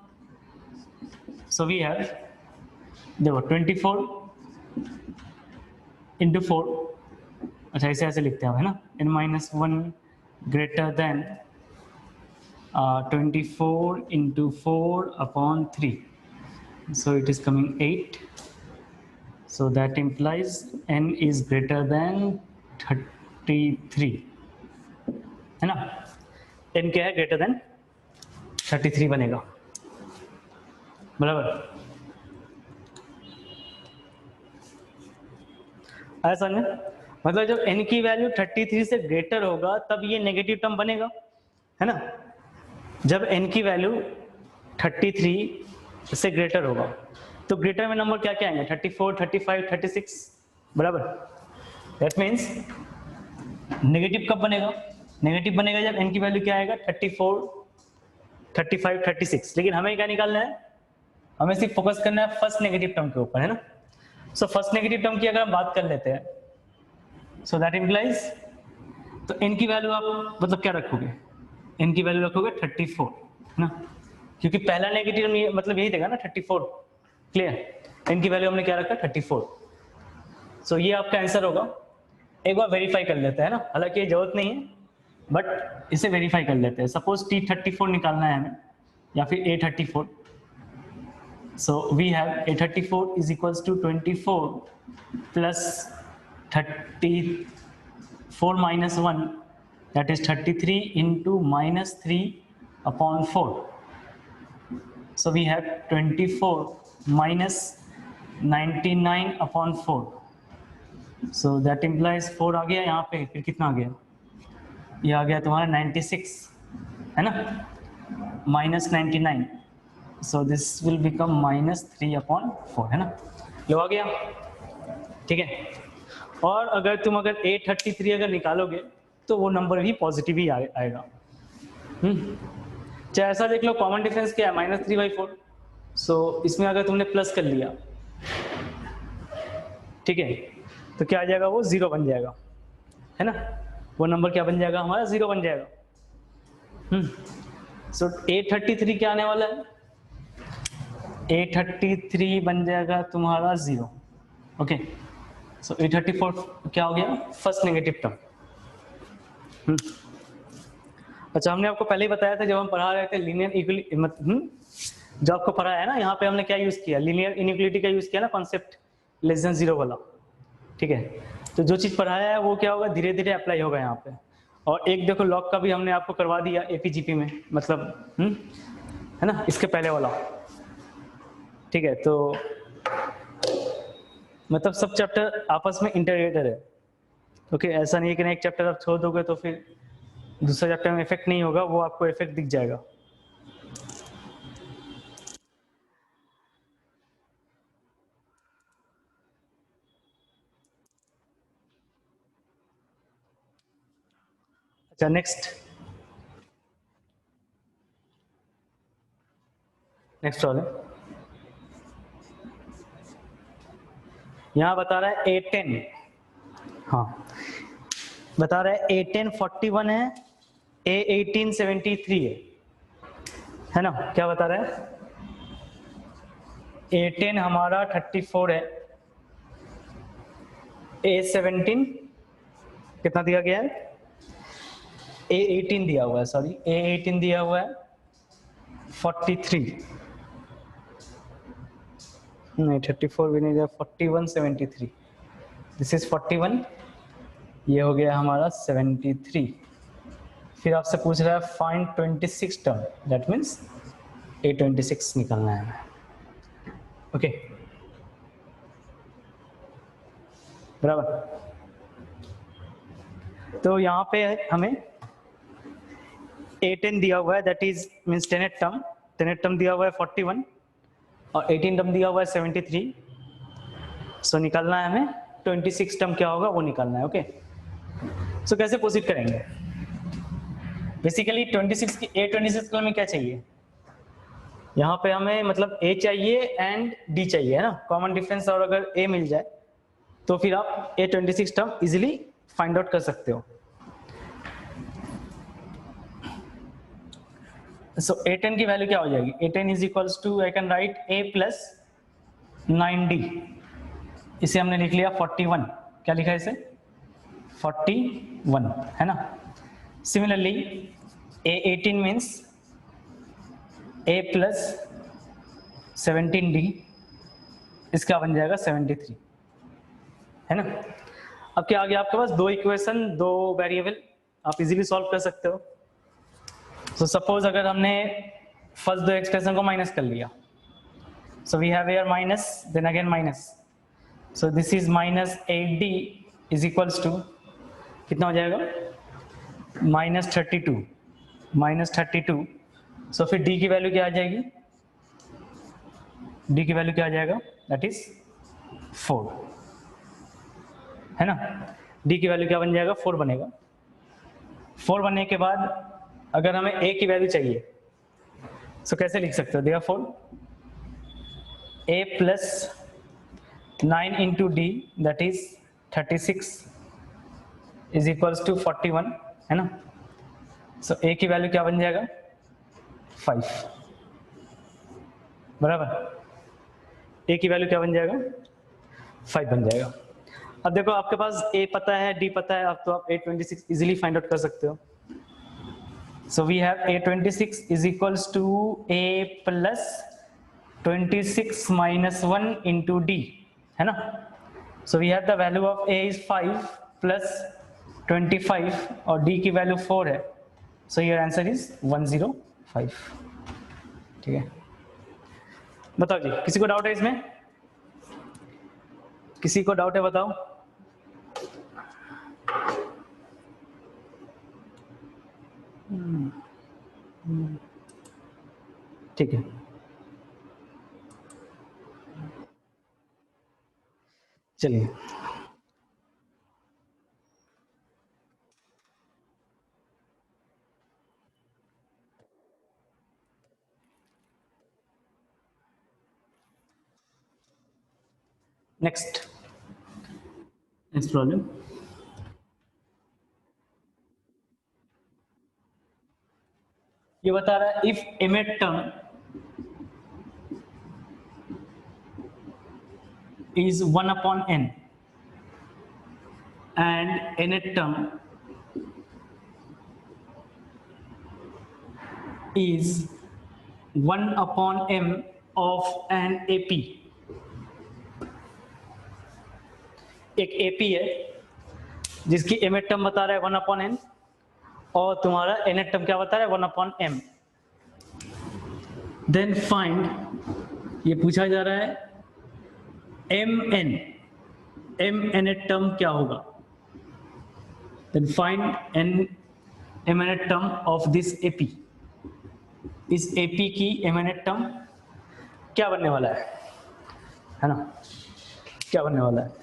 so we have, देखो 24 into 4, अच्छा ऐसे ऐसे लिखते हैं है ना, n-1 greater than 24 into 4/3, so it is coming 8, so that implies n is greater than 33, है ना। n क्या है? ग्रेटर देन 33 बनेगा, बराबर। आया समझ में? मतलब जब n की वैल्यू 33 से ग्रेटर होगा तब ये नेगेटिव टर्म बनेगा, है ना। जब n की वैल्यू 33 से ग्रेटर होगा तो ग्रेटर में नंबर क्या क्या आएंगे, 34, 35, 36, बराबर। दैट मीन्स नेगेटिव कब बनेगा, नेगेटिव बनेगा जब n की वैल्यू क्या आएगा, 34, 35, 36। लेकिन हमें क्या निकालना है, हमें सिर्फ फोकस करना है फर्स्ट नेगेटिव टर्म के ऊपर, है ना। सो फर्स्ट नेगेटिव टर्म की अगर हम बात कर लेते हैं, सो दैट इम्प्लाइज, तो n की वैल्यू आप मतलब क्या रखोगे, n की वैल्यू रखोगे 34, है ना, क्योंकि पहला नेगेटिव मतलब यही देगा ना 34, क्लियर। n की वैल्यू हमने क्या रखा, 34। सो ये आपका आंसर होगा। एक बार वेरीफाई कर लेते हैं ना, हालांकि ये जरूरत नहीं है बट इसे वेरीफाई कर लेते हैं। सपोज T34 निकालना है हमें या फिर A34। So we have A34 is equals to 24 plus 34 minus 1 that is 33 into minus 3 upon 4। So we have 24 minus 99 upon 4। So that implies 4 आ गया यहाँ पे, फिर कितना आ गया, ये आ गया तुम्हारा 96, है ना, minus 99। So this will become minus 3 upon 4, है ना, ये आ गया, ठीक है। और अगर तुम A33 अगर निकालोगे तो वो नंबर भी पॉजिटिव ही आएगा। चाहे ऐसा देख लो, कॉमन डिफरेंस क्या है, -3/4। सो इसमें अगर तुमने प्लस कर लिया, ठीक है, तो क्या आ जाएगा, वो 0 बन जाएगा, है ना, वो नंबर क्या बन जाएगा हमारा, 0 बन जाएगा। सो A33 क्या आने वाला है, A33 बन जाएगा तुम्हारा 0, ओके। सो A34 क्या हो गया, फर्स्ट नेगेटिव टर्म। अच्छा, हमने आपको पहले ही बताया था जब हम पढ़ा रहे थे लीनियर जो आपको पढ़ा है ना, यहाँ पे हमने क्या यूज किया, लीनियर इनइक्वालिटी का यूज किया ना, कॉन्सेप्ट लेस देन 0 वाला, ठीक है। तो जो चीज पढ़ाया है वो क्या होगा, धीरे धीरे अप्लाई होगा यहाँ पे। और एक देखो लॉग का भी हमने आपको करवा दिया APGP में, मतलब है ना, इसके पहले वाला, ठीक है। तो मतलब सब चैप्टर आपस में इंटररिलेटेड है, ओके। ऐसा नहीं है कि एक चैप्टर आप छोड़ दोगे तो फिर दूसरा चैप्टर में इफेक्ट नहीं होगा, वो आपको इफेक्ट दिख जाएगा। अच्छा, नेक्स्ट प्रॉब्लम यहाँ बता रहा है A10, हाँ बता रहा है A10 41 है, A18 73 है ना। क्या बता रहा है, A10 हमारा 34 है, A17 कितना दिया गया है, A18 दिया हुआ है, सॉरी A18 दिया हुआ है 43, नहीं 34 भी नहीं दिया, 41 73, दिस इज 41, ये हो गया हमारा 73। फिर आपसे पूछ रहा है find 26 term, that means A26 निकालना है हमें, ओके बराबर। तो यहाँ पे हमें A10 दिया हुआ है, that is means 10th term दिया हुआ है 41 और 18 टर्म दिया हुआ है 73। सो निकालना है हमें 26 टर्म क्या होगा वो निकालना है, ओके। सो कैसे प्रोसीड करेंगे, बेसिकली 26 की A26 में क्या चाहिए, यहाँ पे हमें मतलब A चाहिए एंड D चाहिए, है ना, कॉमन डिफरेंस। और अगर A मिल जाए तो फिर आप A26 term easily find out कर सकते हो। सो A10 की वैल्यू क्या हो जाएगी, A10 is equals to, I can write A plus 9D, इसे हमने लिख लिया 41, क्या लिखा है इसे 41, है ना। Similarly A18 means A plus 17D, इसका बन जाएगा 73, है ना। अब क्या आ गया आपके पास, दो इक्वेशन, दो वेरिएबल, आप इजीली सॉल्व कर सकते हो। सो सपोज अगर हमने फर्स्ट दो एक्सप्रेशन को माइनस कर लिया, so we have here minus, then again minus, so this is minus 8D is equals to कितना हो जाएगा, -32, -32। सो फिर डी की वैल्यू क्या आ जाएगी, डी की वैल्यू क्या आ जाएगा, दैट इज 4, है ना। डी की वैल्यू क्या बन जाएगा, 4 बनेगा। 4 बनने के बाद अगर हमें ए की वैल्यू चाहिए, सो कैसे लिख सकते हो, therefore a plus 9 into d that is 36 is equals to 41, है ना। सो a की वैल्यू क्या बन जाएगा, 5, बराबर। a की वैल्यू क्या बन जाएगा, 5 बन जाएगा। अब देखो आपके पास a पता है, d पता है, अब तो आप A26 इजीली फाइंड आउट कर सकते हो। So we have A26 is equals to a plus 26 minus 1 into d, है ना। So we have the value of a is 5 plus 25 और d की वैल्यू 4 है। सो योर आंसर इज 105, ठीक है। बताओ जी, किसी को डाउट है इसमें, किसी को डाउट है बताओ। ठीक है, चलिए। नेक्स्ट प्रॉब्लम, ये बता रहा है if emit term is 1 upon n and nth term is 1 upon m of an AP। एक AP है जिसकी mth टर्म बता रहा है 1 upon n और तुम्हारा nth टर्म क्या बता रहा है 1 upon m। देन फाइंड, ये पूछा जा रहा है mn nth टर्म क्या होगा। Then find mnth term of this AP। इस AP की mnth टर्म क्या बनने वाला है ना, क्या बनने वाला है।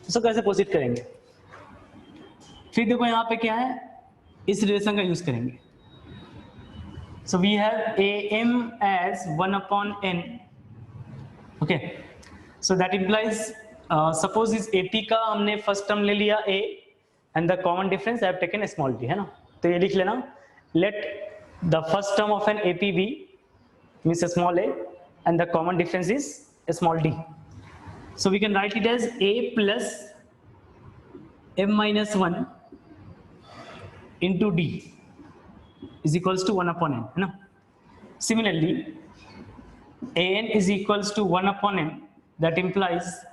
तो कैसे प्रोसीड करेंगे, फिर देखो यहाँ पे क्या है, इस रिलेशन का यूज करेंगे। So we have am as 1 upon n, okay. So that implies suppose इस AP का हमने फर्स्ट टर्म ले लिया a and the common difference I have taken small d, है ना। तो ये लिख लेना, let the first term of an AP be means small a and the common difference is small d. So we can write it as a plus m minus 1 into d is equals to 1 upon n, है ना। Similarly, an is equals to 1 upon n, that implies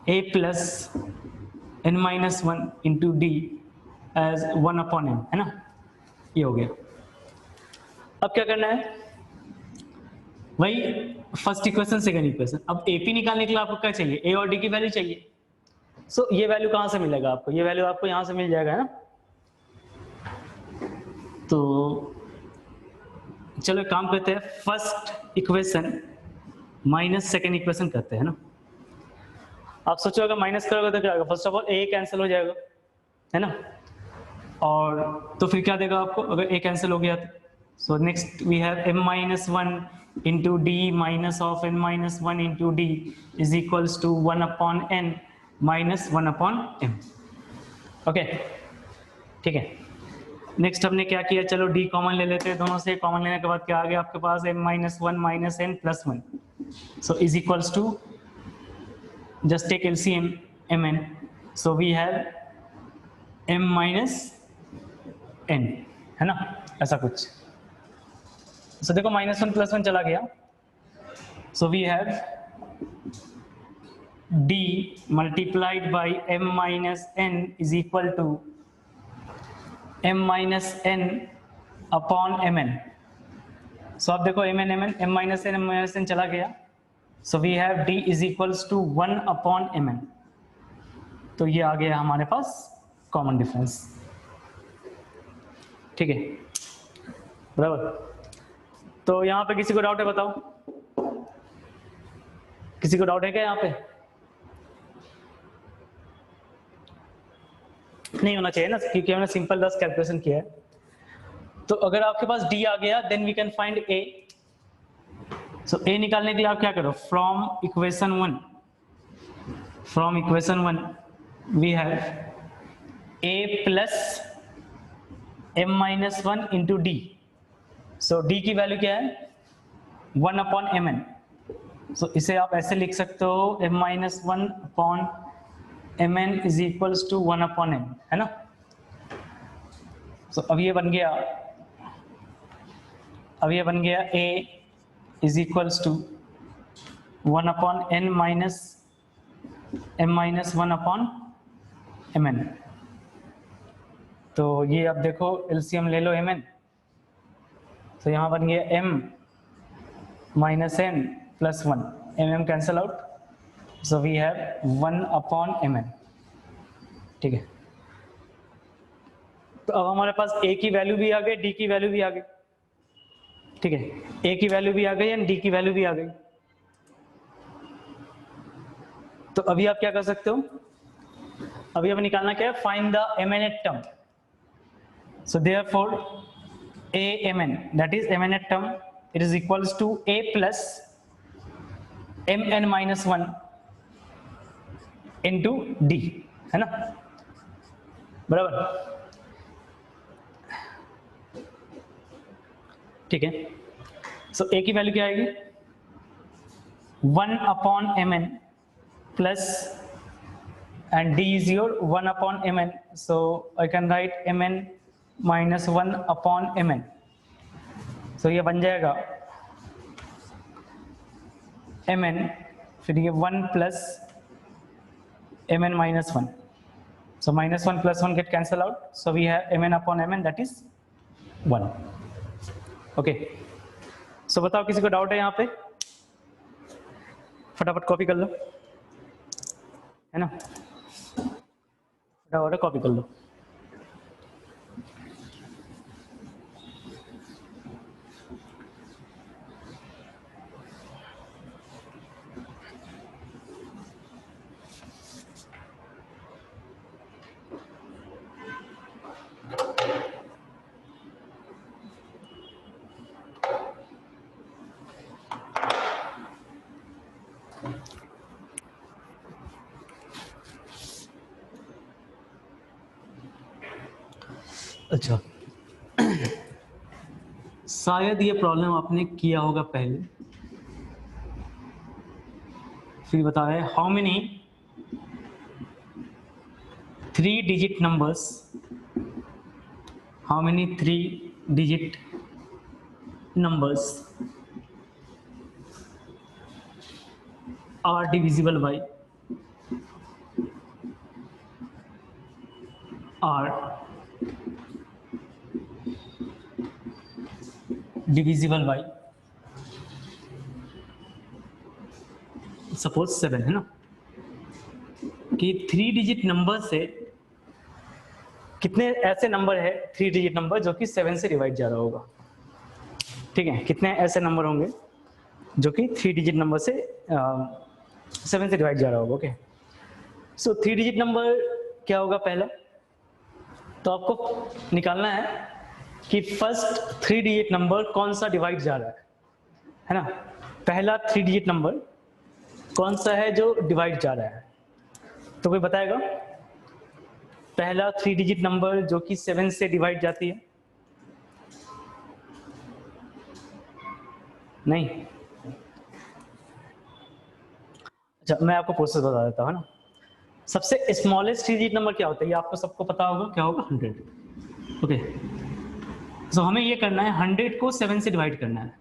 a plus n minus 1 into d as 1 upon n, है ना। ये हो गया। अब क्या करना है, वही फर्स्ट इक्वेशन सेकंड इक्वेशन। अब AP निकालने के लिए आपको क्या चाहिए, A और D की वैल्यू चाहिए। सो ये वैल्यू कहां से मिलेगा आपको, ये वैल्यू आपको यहां से मिल जाएगा, है ना। तो चलो एक काम करते हैं, first equation minus second equation करते हैं ना। आप सोचो अगर माइनस करोगे तो क्या होगा, first of all A cancel हो जाएगा, है ना। और तो फिर क्या देगा आपको अगर A कैंसिल हो गया तो। So next we have m minus 1 into d minus of n minus 1 into d is equals to 1 upon n minus 1 upon m, okay, ठीक है। नेक्स्ट हमने क्या किया, चलो d कॉमन ले लेते हैं, दोनों से कॉमन लेने के बाद क्या आ गया आपके पास m minus 1 minus n plus 1, so is equals to just take LCM mn, so we have m minus n, है ना, ऐसा कुछ। सो देखो -1 + 1 चला गया, so we have d multiplied by m minus n is equal to m minus n upon M n. सो आप देखो एम माइनस एन चला गया, so we have d is equals to 1 upon M n. तो ये आ गया हमारे पास common difference. ठीक है, बराबर। तो यहाँ पे किसी को डाउट है बताओ, किसी को डाउट है क्या यहाँ पे? नहीं होना चाहिए ना, क्योंकि हमने सिंपल 10 कैलकुलेशन किया है। तो अगर आपके पास d आ गया then we can find a। So a निकालने के लिए आप क्या करो, from equation 1 we have a plus m minus 1 into d. सो d की वैल्यू क्या है, 1 अपॉन एम एन। सो इसे आप ऐसे लिख सकते हो m minus 1 upon M n is equals to 1 upon m, है ना। सो अब ये बन गया a is equals to 1 upon n minus m minus 1 upon M n. तो ये अब देखो एलसीएम ले लो एम एन, तो यहाँ बन गया m minus n plus 1, m cancel out, so we have 1 upon M n. ठीक है, तो अब हमारे पास a की वैल्यू भी आ गई, d की वैल्यू भी आ गई। ठीक है, a की वैल्यू भी आ गई एंड d की वैल्यू भी आ गई। तो अभी आप क्या कर सकते हो, अभी हमें निकालना क्या है, find the mnth term. So therefore a mn, that is mnth term, it is equals to a plus mn minus 1 into d, है ना, बराबर। ठीक है, सो a की वैल्यू क्या आएगी, 1 upon M N plus and d is your 1 upon mn, so I can write mn minus 1 upon mn। so ये बन जाएगा mn, फिर ये 1 plus mn minus 1, so minus 1 plus 1 get cancel out, so we have mn upon mn, that is 1। okay, so बताओ किसी को doubt है यहाँ पे, फटाफट कॉपी कर लो, है ना, फटाफट कॉपी कर लो। अच्छा, शायद ये प्रॉब्लम आपने किया होगा पहले। फिर बता रहे हैं how many 3 digit numbers, how many 3 digit numbers are divisible by, are divisible by suppose 7, है ना, कि 3 डिजिट नंबर से कितने ऐसे नंबर है 3 डिजिट नंबर जो कि 7 से डिवाइड जा रहा होगा। ठीक है, कितने ऐसे नंबर होंगे जो कि 3 डिजिट नंबर से 7 से डिवाइड जा रहा होगा। ओके, सो 3 डिजिट नंबर क्या होगा पहला, तो आपको निकालना है कि फर्स्ट 3 डिजिट नंबर कौन सा डिवाइड जा रहा है ना। पहला 3 डिजिट नंबर कौन सा है जो डिवाइड जा रहा है, तो कोई बताएगा, पहला 3 डिजिट नंबर जो कि 7 से डिवाइड जाती है, नहीं। अच्छा, मैं आपको प्रोसेस बता देता हूँ ना। सबसे स्मॉलेस्ट 3 डिजिट नंबर क्या होता है, ये आपको सबको पता होगा, क्या होगा, 100। ओके, सो हमें ये करना है 100 को 7 से डिवाइड करना है।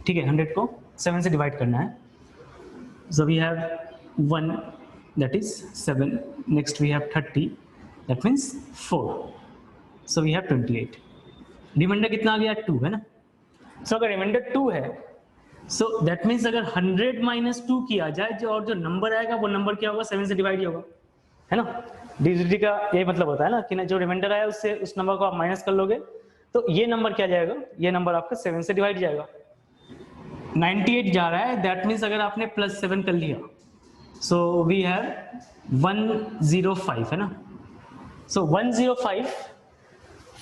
ठीक है, 100 को 7 से डिवाइड करना है। So we have 1, that is 7, next we have 30, that means 4। So we have 28। Remainder कितना आ गया? 2 है ना। सो अगर रिमाइंडर 2 है, सो दैट मीन्स अगर 100 माइनस 2 किया जाए जो और जो नंबर आएगा वो नंबर क्या होगा? 7 से डिवाइड होगा, है ना। डिविजिबिलिटी का ये मतलब होता है ना कि ना जो रिमाइंडर आया उससे उस नंबर को आप माइनस कर लोगे तो ये नंबर क्या जाएगा? ये नंबर आपका 7 से डिवाइड जाएगा। 98 जा रहा है, दैट मीन्स अगर आपने +7 कर लिया, सो वी हैव 105, है ना। सो 105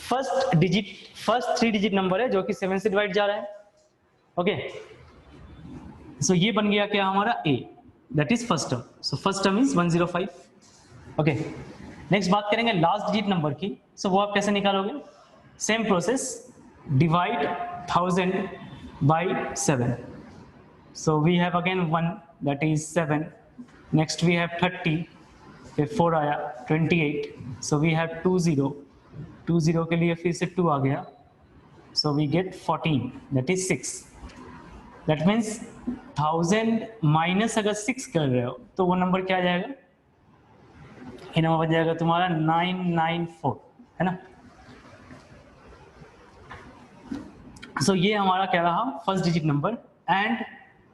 फर्स्ट 3 डिजिट नंबर है जो कि 7 से डिवाइड जा रहा है। ओके, सो ये बन गया क्या हमारा? A, that is first term. So first term is 105। Okay, next बात करेंगे लास्ट डिजिट नंबर की। सो वो आप कैसे निकालोगे? Same process, divide 1000 by 7। So we have again 1, that is 7. Next we have 30, फिर 4 आया 28। So we have 20 के लिए फिर से 2 आ गया। So we get 14, that is 6। That means 1000 minus अगर 6 कर रहे हो तो वो नंबर क्या आ जाएगा? ये नंबर बन जाएगा तुम्हारा 994, है ना। सो ये हमारा क्या रहा? First digit number, and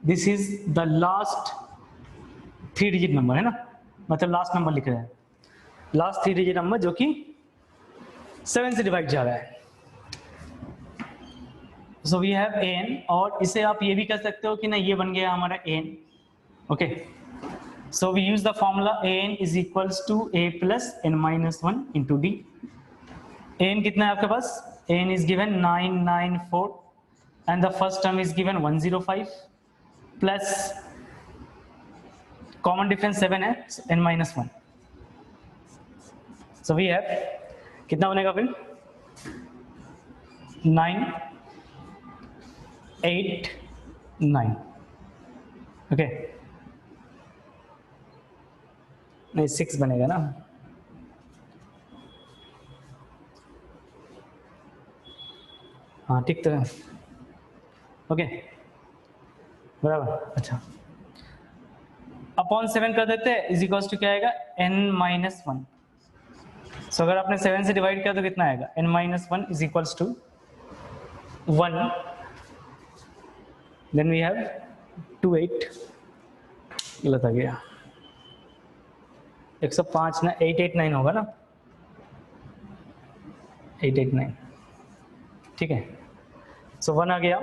this is the last 3 digit number, है ना। मतलब लास्ट नंबर लिख रहे हैं, लास्ट 3 डिजिट नंबर जो कि 7 से डिवाइड जा रहा है। सो वी हैव an, और इसे आप ये भी कह सकते हो कि ना ये बन गया हमारा an। Okay, so we use the formula an is equals to a plus n minus 1 into D. an कितना है आपके पास? an is given 994 and the first term is given 105 plus common difference 7 है, n minus 1। so we have कितना बनेगा फिर? 9 8 9। Okay, नहीं 6 बनेगा ना। हाँ ठीक तो है। ओके बराबर। अच्छा, अपॉन 7 कर देते हैं, इज इक्वल्स टू क्या आएगा? n minus 1। सो अगर आपने 7 से डिवाइड किया तो कितना आएगा? n minus 1 is equals to 1। Then we have 28, गलत आ गया, 105 ना, 889 होगा ना, 889, ठीक है। सो 1 आ गया,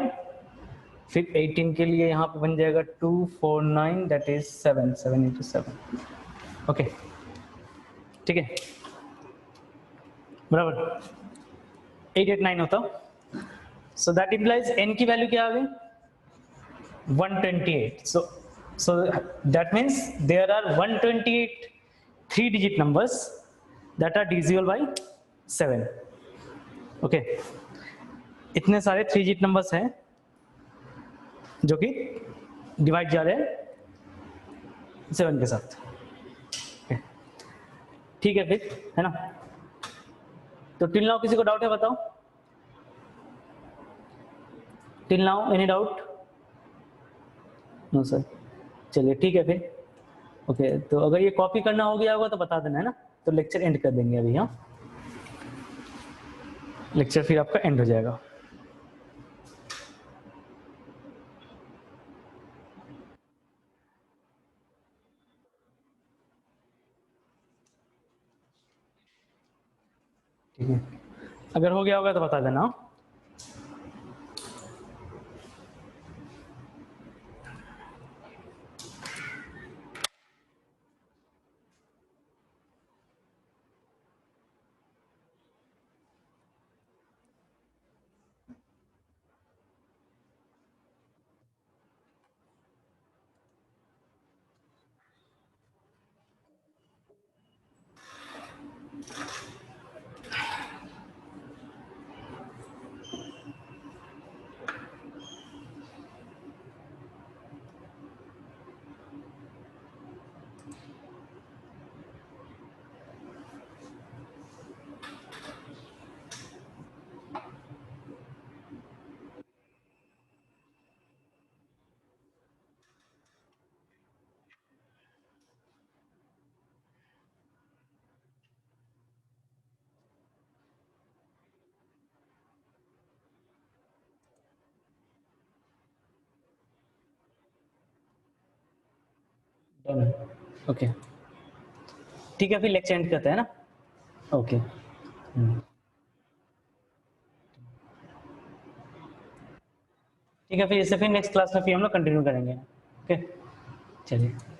फिर 18 के लिए यहाँ पे बन जाएगा 249, दैट इज 7 7 इंटू 7। ओके ठीक है, बराबर 889 होता। सो दैट इम्प्लाइज n की वैल्यू क्या आ गई? 128। so that means there are 128 3 digit numbers that are divisible by 7। Okay, इतने सारे 3 digit numbers हैं जो कि डिवाइड जा रहे हैं 7 के साथ। ठीक है फिर, है ना। तो टिल नाउ किसी को डाउट है बताओ? Till now any doubt? No sir, चलिए ठीक है फिर। ओके, तो अगर ये कॉपी करना हो गया होगा तो बता देना, है ना। तो लेक्चर एंड कर देंगे अभी। हाँ, लेक्चर फिर आपका एंड हो जाएगा। ठीक है, अगर हो गया होगा तो बता देना। ओके ठीक है, फिर लेक्चर एंड करते हैं ना। ओके ठीक है, फिर इससे फिर नेक्स्ट क्लास में फिर हम लोग कंटिन्यू करेंगे। ओके चलिए।